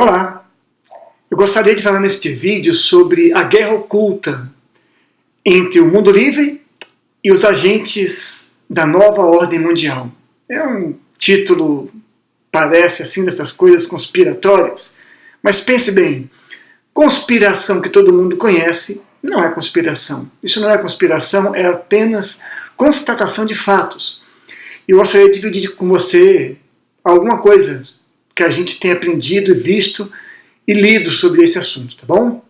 Olá! Eu gostaria de falar neste vídeo sobre a guerra oculta entre o mundo livre e os agentes da nova ordem mundial. É um título, parece assim, dessas coisas conspiratórias, mas pense bem, conspiração que todo mundo conhece não é conspiração. Isso não é conspiração, é apenas constatação de fatos. E eu gostaria de dividir com você alguma coisa que a gente tem aprendido, visto e lido sobre esse assunto, tá bom?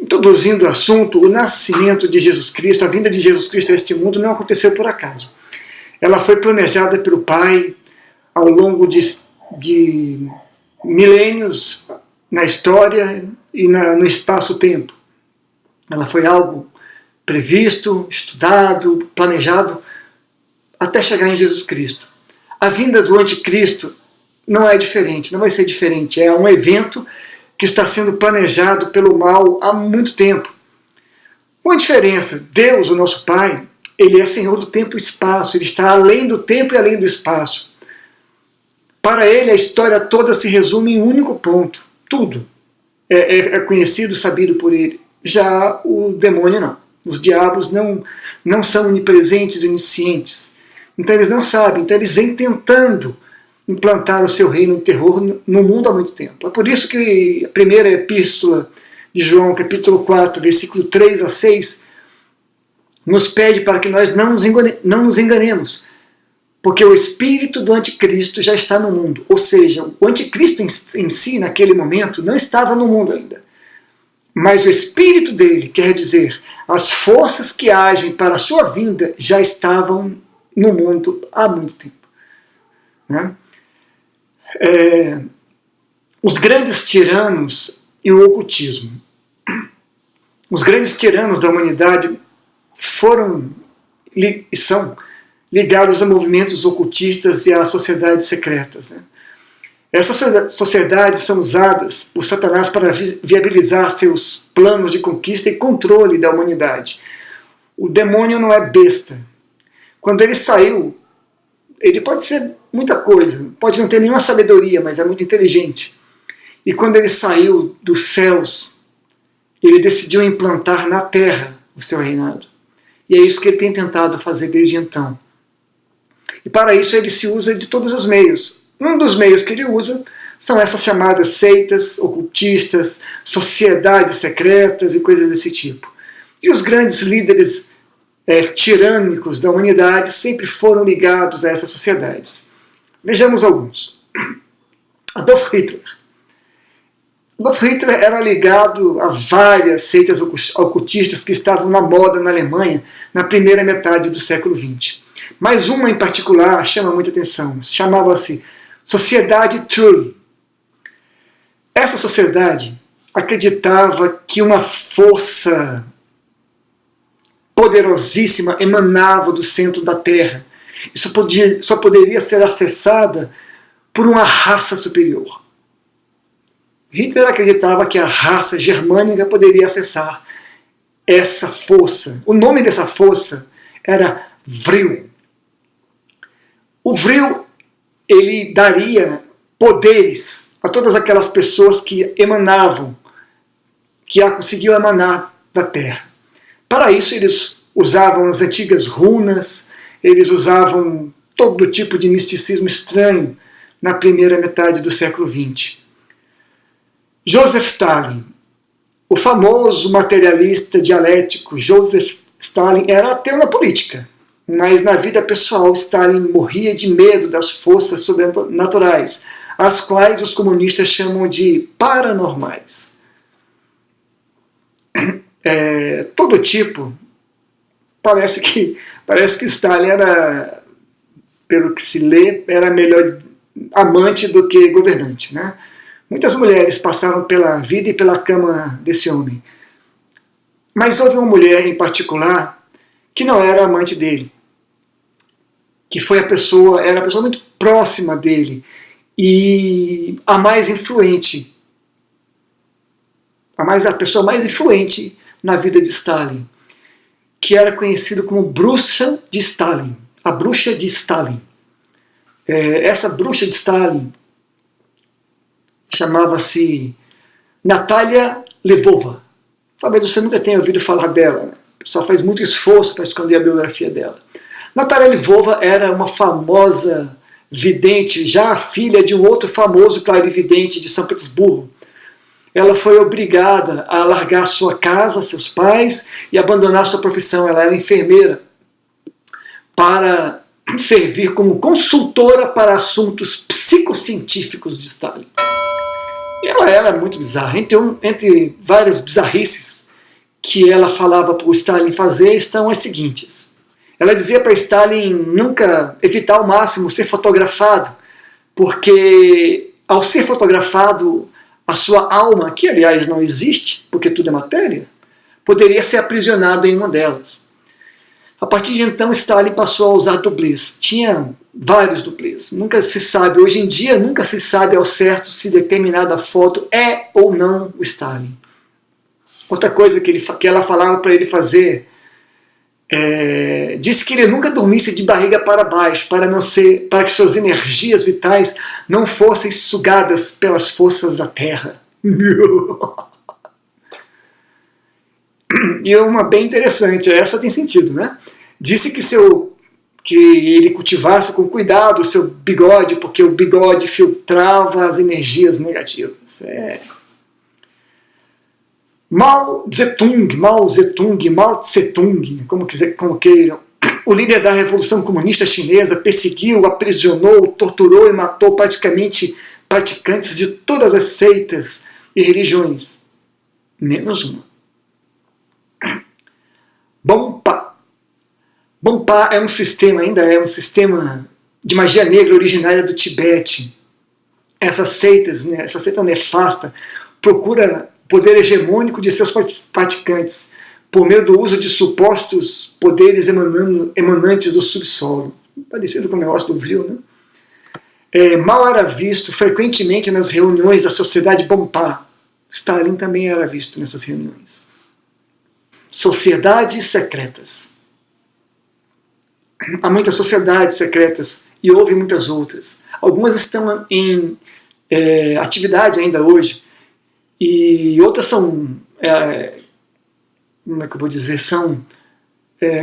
Introduzindo o assunto, o nascimento de Jesus Cristo, a vinda de Jesus Cristo a este mundo não aconteceu por acaso. Ela foi planejada pelo Pai ao longo de milênios na história e no espaço-tempo. Ela foi algo previsto, estudado, planejado, até chegar em Jesus Cristo. A vinda do anticristo não é diferente, não vai ser diferente. É um evento que está sendo planejado pelo mal há muito tempo. Com a diferença, Deus, o nosso Pai, Ele é Senhor do tempo e espaço, Ele está além do tempo e além do espaço. Para Ele, a história toda se resume em um único ponto. Tudo é conhecido, sabido por Ele. Já o demônio não. Os diabos não são onipresentes e oniscientes. Então eles não sabem, então eles vêm tentando implantar o seu reino de terror no mundo há muito tempo. É por isso que a primeira epístola de João, capítulo 4, versículo 3 a 6, nos pede para que nós não nos enganemos, porque o espírito do anticristo já está no mundo. Ou seja, o anticristo em si, naquele momento, não estava no mundo ainda. Mas o espírito dele, quer dizer, as forças que agem para a sua vinda, já estavam no mundo há muito tempo. Né? Os grandes tiranos e o ocultismo. Os grandes tiranos da humanidade foram e são ligados a movimentos ocultistas e a sociedades secretas. Né? Essas sociedades são usadas por Satanás para viabilizar seus planos de conquista e controle da humanidade. O demônio não é besta. Quando ele saiu, ele pode ser muita coisa, pode não ter nenhuma sabedoria, mas é muito inteligente. E quando ele saiu dos céus, ele decidiu implantar na terra o seu reinado. E é isso que ele tem tentado fazer desde então. E para isso ele se usa de todos os meios. Um dos meios que ele usa são essas chamadas seitas, ocultistas, sociedades secretas e coisas desse tipo. E os grandes líderes tirânicos da humanidade sempre foram ligados a essas sociedades. Vejamos alguns. Adolf Hitler. Adolf Hitler era ligado a várias seitas ocultistas que estavam na moda na Alemanha na primeira metade do século XX. Mas uma em particular chama muita atenção. Chamava-se Sociedade Trulli. Essa sociedade acreditava que uma força poderosíssima emanava do centro da Terra. Isso só poderia ser acessada por uma raça superior. Hitler acreditava que a raça germânica poderia acessar essa força. O nome dessa força era Vril. O Vril, ele daria poderes a todas aquelas pessoas que emanavam, que conseguiam emanar da Terra. Para isso eles usavam as antigas runas, eles usavam todo tipo de misticismo estranho na primeira metade do século XX. Joseph Stalin, o famoso materialista dialético Joseph Stalin, era ateu na política, mas na vida pessoal Stalin morria de medo das forças sobrenaturais, as quais os comunistas chamam de paranormais. Todo tipo, parece que Stalin era, pelo que se lê, era melhor amante do que governante. Né? Muitas mulheres passaram pela vida e pela cama desse homem. Mas houve uma mulher em particular que não era amante dele, que era a pessoa muito próxima dele e a mais influente, a pessoa mais influente na vida de Stalin, que era conhecido como bruxa de Stalin, a bruxa de Stalin. Essa bruxa de Stalin chamava-se Natália Lvova. Talvez você nunca tenha ouvido falar dela, né? O pessoal faz muito esforço para esconder a biografia dela. Natália Lvova era uma famosa vidente, já filha de um outro famoso clarividente de São Petersburgo. Ela foi obrigada a largar sua casa, seus pais, e abandonar sua profissão. Ela era enfermeira, para servir como consultora para assuntos psicocientíficos de Stalin. E ela era muito bizarra. Entre várias bizarrices que ela falava para o Stalin fazer, estão as seguintes. Ela dizia para Stalin nunca evitar ao máximo ser fotografado, porque ao ser fotografado, a sua alma, que aliás não existe, porque tudo é matéria, poderia ser aprisionado em uma delas. A partir de então, Stalin passou a usar dublês. Tinha vários dublês. Nunca se sabe, hoje em dia, nunca se sabe ao certo se determinada foto é ou não o Stalin. Outra coisa que ela falava para ele fazer, disse que ele nunca dormisse de barriga para baixo, para que suas energias vitais não fossem sugadas pelas forças da terra. E uma bem interessante, essa tem sentido, né? Disse que ele cultivasse com cuidado o seu bigode, porque o bigode filtrava as energias negativas. Mao Zedong, como queiram, o líder da Revolução Comunista Chinesa, perseguiu, aprisionou, torturou e matou praticamente praticantes de todas as seitas e religiões, menos uma. Bonpa ainda é um sistema de magia negra originária do Tibete. Essa seita nefasta procura poder hegemônico de seus praticantes por meio do uso de supostos poderes emanantes do subsolo. Parecido com o negócio do Vril, né? Mal era visto frequentemente nas reuniões da sociedade Bonpa. Stalin também era visto nessas reuniões. Sociedades secretas. Há muitas sociedades secretas e houve muitas outras. Algumas estão em atividade ainda hoje e outras são, como é que eu vou dizer, são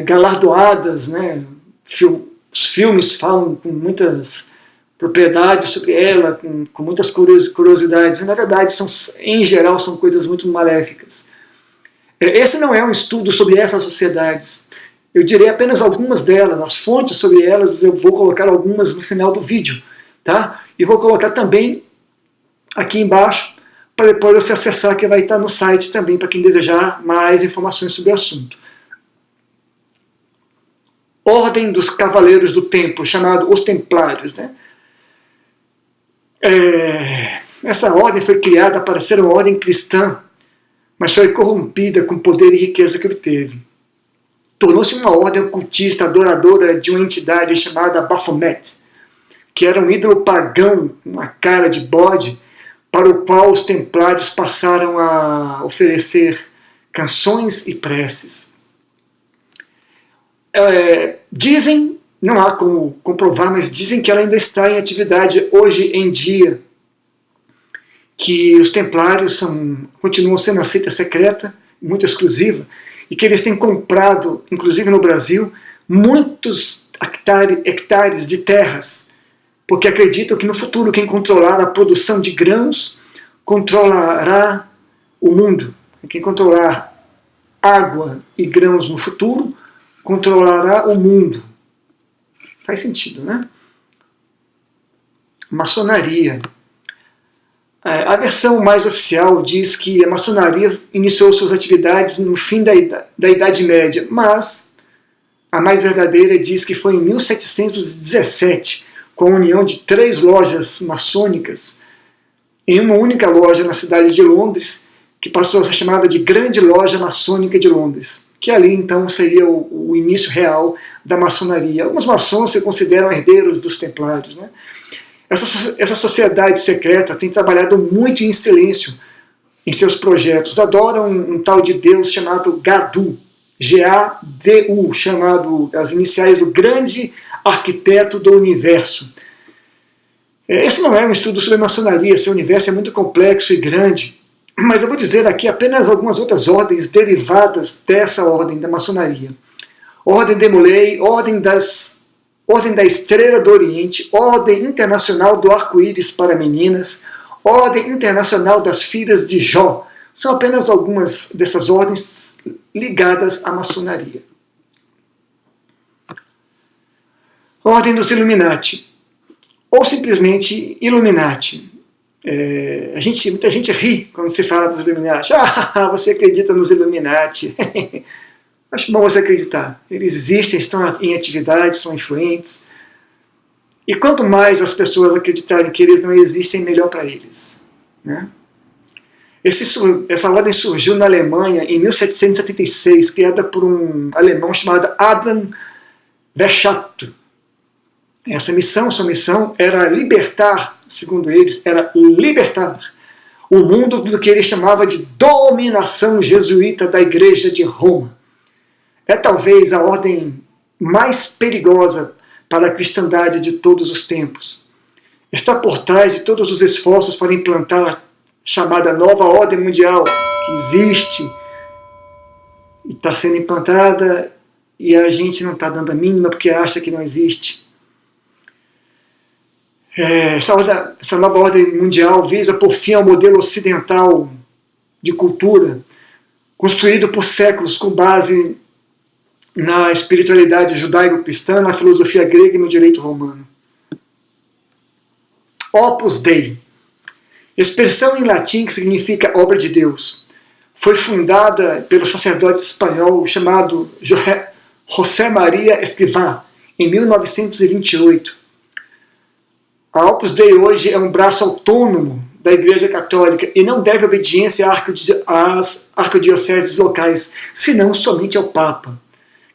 galardoadas, né? Os filmes falam com muitas propriedades sobre ela, com muitas curiosidades. Na verdade, em geral, são coisas muito maléficas. Esse não é um estudo sobre essas sociedades. Eu direi apenas algumas delas, as fontes sobre elas, eu vou colocar algumas no final do vídeo, tá? E vou colocar também aqui embaixo, para depois você acessar, que vai estar no site também, para quem desejar mais informações sobre o assunto. Ordem dos Cavaleiros do Templo, chamado Os Templários, né? Essa ordem foi criada para ser uma ordem cristã, mas foi corrompida com o poder e riqueza que obteve. Tornou-se uma ordem ocultista adoradora de uma entidade chamada Baphomet, que era um ídolo pagão com uma cara de bode, para o qual os templários passaram a oferecer canções e preces. Dizem, não há como comprovar, mas dizem que ela ainda está em atividade hoje em dia, que os templários continuam sendo uma seita secreta, muito exclusiva, e que eles têm comprado, inclusive no Brasil, muitos hectares de terras, porque acreditam que no futuro quem controlar a produção de grãos controlará o mundo. Quem controlar água e grãos no futuro controlará o mundo. Faz sentido, né? Maçonaria. A versão mais oficial diz que a maçonaria iniciou suas atividades no fim da Idade Média, mas a mais verdadeira diz que foi em 1717, com a união de 3 lojas maçônicas em uma única loja na cidade de Londres, que passou a ser chamada de Grande Loja Maçônica de Londres, que ali então seria o início real da maçonaria. Alguns maçons se consideram herdeiros dos templários, né? Essa sociedade secreta tem trabalhado muito em silêncio em seus projetos. Adoram um tal de Deus chamado Gadu, G-A-D-U, chamado as iniciais do grande arquiteto do universo. Esse não é um estudo sobre maçonaria, seu universo é muito complexo e grande, mas eu vou dizer aqui apenas algumas outras ordens derivadas dessa ordem da maçonaria. Ordem de Molay, Ordem da Estrela do Oriente, Ordem Internacional do Arco-Íris para Meninas, Ordem Internacional das Filhas de Jó. São apenas algumas dessas ordens ligadas à maçonaria. Ordem dos Illuminati, ou simplesmente Illuminati. Muita gente ri quando se fala dos Illuminati. Ah, você acredita nos Illuminati? Acho bom você acreditar. Eles existem, estão em atividade, são influentes. E quanto mais as pessoas acreditarem que eles não existem, melhor para eles. Né? Essa ordem surgiu na Alemanha em 1776, criada por um alemão chamado Adam Weishaupt. Sua missão era libertar, segundo eles, era libertar o mundo do que ele chamava de dominação jesuíta da Igreja de Roma. É talvez a ordem mais perigosa para a cristandade de todos os tempos. Está por trás de todos os esforços para implantar a chamada nova ordem mundial, que existe e está sendo implantada e a gente não está dando a mínima porque acha que não existe. Essa nova ordem mundial visa por fim ao modelo ocidental de cultura, construído por séculos com base na espiritualidade judaico-cristã, na filosofia grega e no direito romano. Opus Dei, expressão em latim que significa obra de Deus, foi fundada pelo sacerdote espanhol chamado José Maria Escrivá, em 1928. A Opus Dei hoje é um braço autônomo da Igreja Católica e não deve obediência às arquidioceses locais, senão somente ao Papa,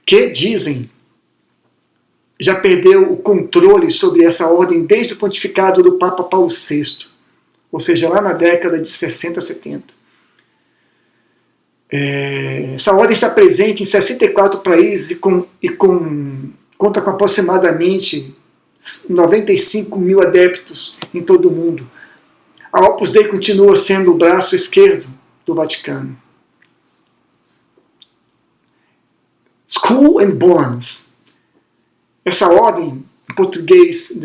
que, dizem, já perdeu o controle sobre essa ordem desde o pontificado do Papa Paulo VI, ou seja, lá na década de 60, 70. Essa ordem está presente em 64 países e conta com aproximadamente 95 mil adeptos em todo o mundo. A Opus Dei continua sendo o braço esquerdo do Vaticano. Skull and Bones. Essa ordem, em português,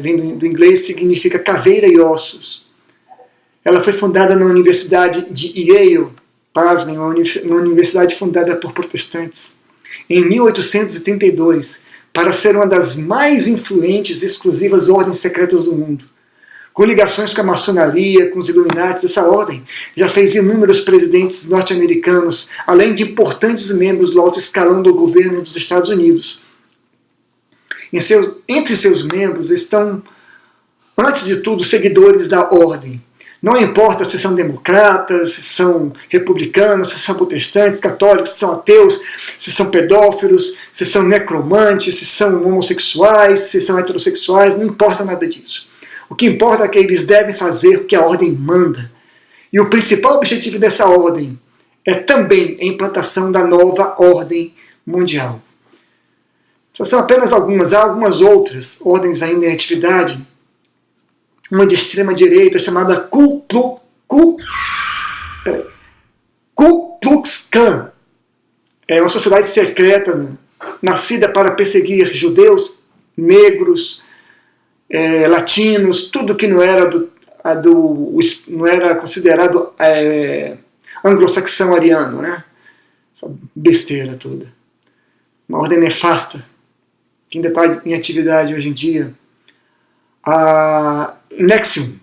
vem do inglês, significa caveira e ossos. Ela foi fundada na Universidade de Yale, pasmem, uma universidade fundada por protestantes, em 1832, para ser uma das mais influentes e exclusivas ordens secretas do mundo. Com ligações com a maçonaria, com os Illuminati, essa ordem já fez inúmeros presidentes norte-americanos, além de importantes membros do alto escalão do governo dos Estados Unidos. Entre seus membros estão, antes de tudo, seguidores da ordem. Não importa se são democratas, se são republicanos, se são protestantes, católicos, se são ateus, se são pedófilos, se são necromantes, se são homossexuais, se são heterossexuais, não importa nada disso. O que importa é que eles devem fazer o que a ordem manda. E o principal objetivo dessa ordem é também a implantação da nova ordem mundial. Essas são apenas algumas, há algumas outras ordens ainda em atividade. Uma de extrema direita chamada Ku Klux Klan. É uma sociedade secreta nascida para perseguir judeus, negros, latinos, tudo que não era não era considerado anglo-saxão ariano, né? Essa besteira toda. Uma ordem nefasta que ainda está em atividade hoje em dia. A Nexium,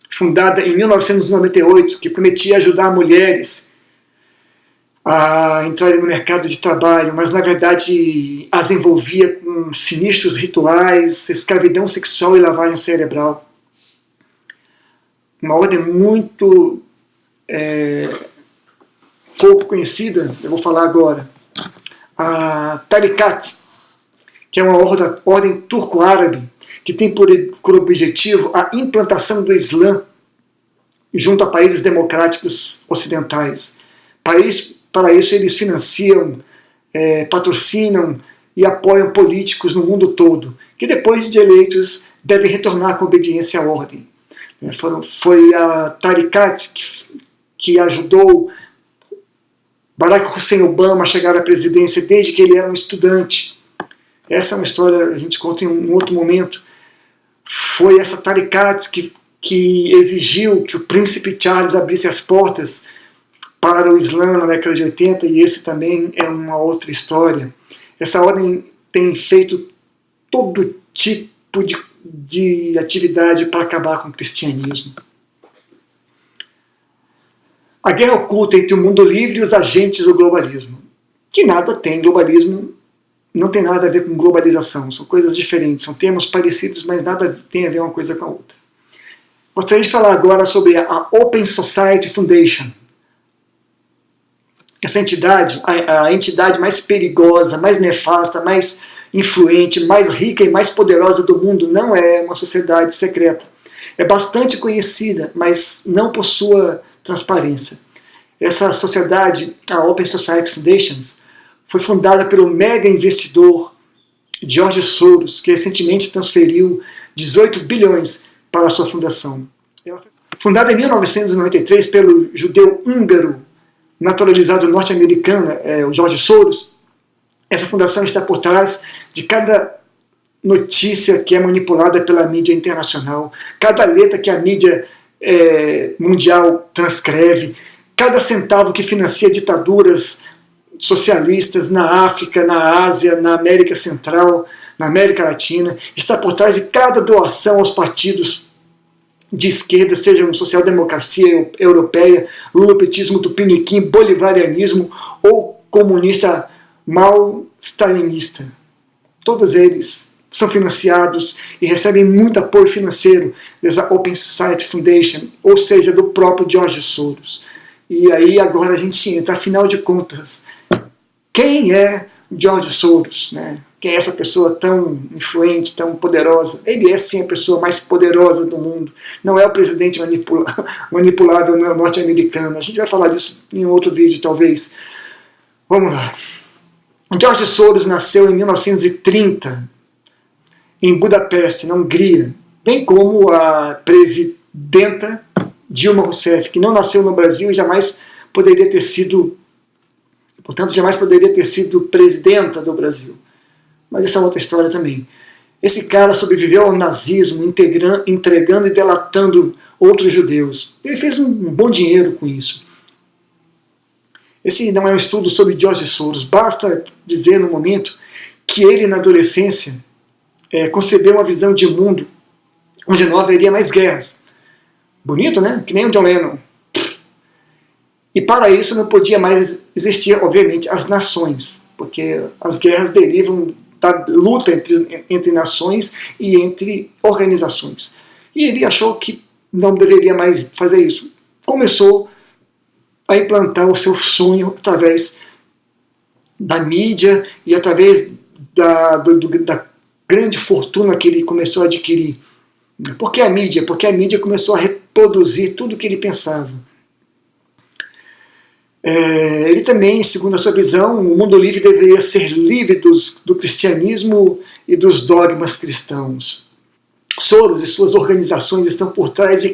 fundada em 1998, que prometia ajudar mulheres a entrarem no mercado de trabalho, mas na verdade as envolvia com sinistros rituais, escravidão sexual e lavagem cerebral. Uma ordem muito pouco conhecida, eu vou falar agora. A Tarikat, que é uma ordem turco-árabe, que tem por objetivo a implantação do Islã junto a países democráticos ocidentais. Para isso eles financiam, patrocinam e apoiam políticos no mundo todo, que depois de eleitos devem retornar com obediência à ordem. Foi a Tarikat que ajudou Barack Hussein Obama a chegar à presidência desde que ele era um estudante. Essa é uma história que a gente conta em um outro momento. Foi essa Tarikat que exigiu que o príncipe Charles abrisse as portas para o Islã na década de 80, e esse também é uma outra história. Essa ordem tem feito todo tipo de atividade para acabar com o cristianismo. A guerra oculta entre o mundo livre e os agentes do globalismo. Que nada tem, globalismo não tem nada a ver com globalização, são coisas diferentes, são termos parecidos, mas nada tem a ver uma coisa com a outra. Gostaria de falar agora sobre a Open Society Foundation. Essa entidade, a entidade mais perigosa, mais nefasta, mais influente, mais rica e mais poderosa do mundo, não é uma sociedade secreta. É bastante conhecida, mas não por sua transparência. Essa sociedade, a Open Society Foundation, foi fundada pelo mega investidor George Soros, que recentemente transferiu 18 bilhões para a sua fundação. Ela foi fundada em 1993 pelo judeu húngaro naturalizado norte-americano, o George Soros. Essa fundação está por trás de cada notícia que é manipulada pela mídia internacional, cada letra que a mídia mundial transcreve, cada centavo que financia ditaduras socialistas na África, na Ásia, na América Central, na América Latina, está por trás de cada doação aos partidos de esquerda, seja uma social-democracia europeia, lulopetismo, tupiniquim, bolivarianismo ou comunista mal-stalinista. Todos eles são financiados e recebem muito apoio financeiro dessa Open Society Foundation, ou seja, do próprio George Soros. E aí agora a gente entra, afinal de contas, quem é George Soros, né? Quem é essa pessoa tão influente, tão poderosa? Ele é sim a pessoa mais poderosa do mundo. Não é o presidente manipulável norte-americano. A gente vai falar disso em outro vídeo, talvez. Vamos lá. George Soros nasceu em 1930, em Budapeste, na Hungria, bem como a presidenta Dilma Rousseff, que não nasceu no Brasil e jamais poderia ter sido, portanto, jamais poderia ter sido presidenta do Brasil. Mas isso é outra história também. Esse cara sobreviveu ao nazismo, entregando e delatando outros judeus. Ele fez um bom dinheiro com isso. Esse não é um estudo sobre George Soros. Basta dizer no momento que ele, na adolescência, concebeu uma visão de mundo onde não haveria mais guerras. Bonito, né? Que nem o John Lennon. E para isso não podia mais existir, obviamente, as nações, porque as guerras derivam da luta entre nações e entre organizações. E ele achou que não deveria mais fazer isso. Começou a implantar o seu sonho através da mídia e através da grande fortuna que ele começou a adquirir. Por que a mídia? Porque a mídia começou a reproduzir tudo o que ele pensava. Ele também, segundo a sua visão, o mundo livre deveria ser livre do cristianismo e dos dogmas cristãos. Soros e suas organizações estão por trás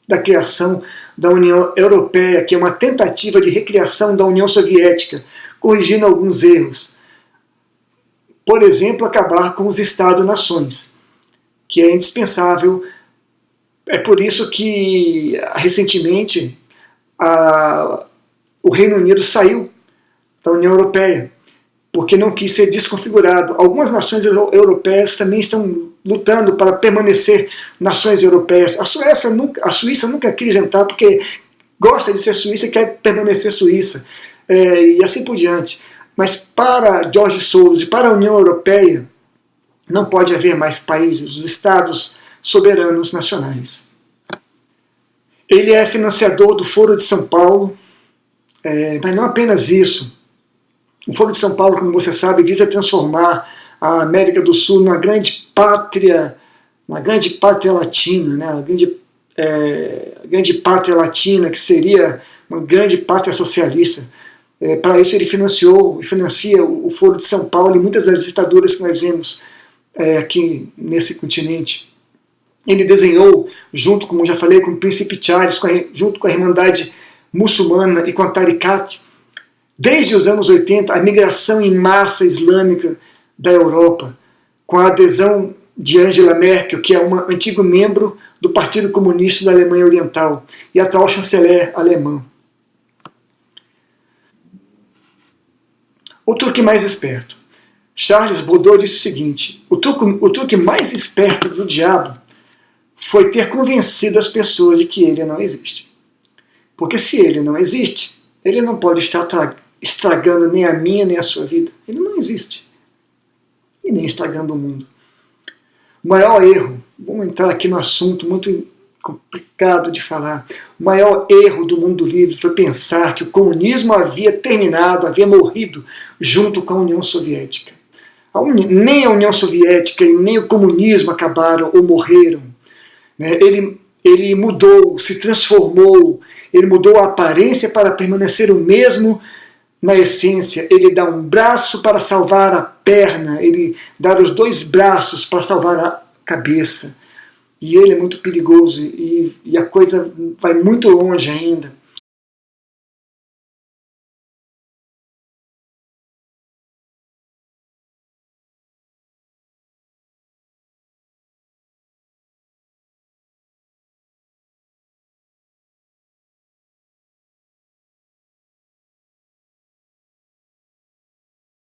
da criação da União Europeia, que é uma tentativa de recriação da União Soviética, corrigindo alguns erros. Por exemplo, acabar com os Estados-nações, que é indispensável. É por isso que, recentemente, o Reino Unido saiu da União Europeia, porque não quis ser desconfigurado. Algumas nações europeias também estão lutando para permanecer nações europeias. A Suíça nunca quis entrar porque gosta de ser Suíça e quer permanecer Suíça, e assim por diante. Mas para George Soros e para a União Europeia, não pode haver mais países, os estados soberanos nacionais. Ele é financiador do Foro de São Paulo, mas não apenas isso. O Foro de São Paulo, como você sabe, visa transformar a América do Sul numa grande pátria latina, né? A grande pátria latina, que seria uma grande pátria socialista. Para isso ele financiou e financia o Foro de São Paulo e muitas das ditaduras que nós vemos aqui nesse continente. Ele desenhou, junto, como já falei, com o Príncipe Charles, junto com a Irmandade Muçulmana e com a Tarikat, desde os anos 80, a migração em massa islâmica da Europa, com a adesão de Angela Merkel, que é uma antigo membro do Partido Comunista da Alemanha Oriental e atual chanceler alemã. O truque mais esperto. Charles Baudot disse o seguinte: o truque mais esperto do diabo foi ter convencido as pessoas de que ele não existe. Porque se ele não existe, ele não pode estar estragando nem a minha nem a sua vida. Ele não existe. E nem estragando o mundo. O maior erro, vamos entrar aqui no assunto muito complicado de falar, o maior erro do mundo livre foi pensar que o comunismo havia terminado, havia morrido junto com a União Soviética. Nem a União Soviética e nem o comunismo acabaram ou morreram. Ele mudou, se transformou, ele mudou a aparência para permanecer o mesmo na essência. Ele dá um braço para salvar a perna, ele dá os dois braços para salvar a cabeça. E ele é muito perigoso e a coisa vai muito longe ainda.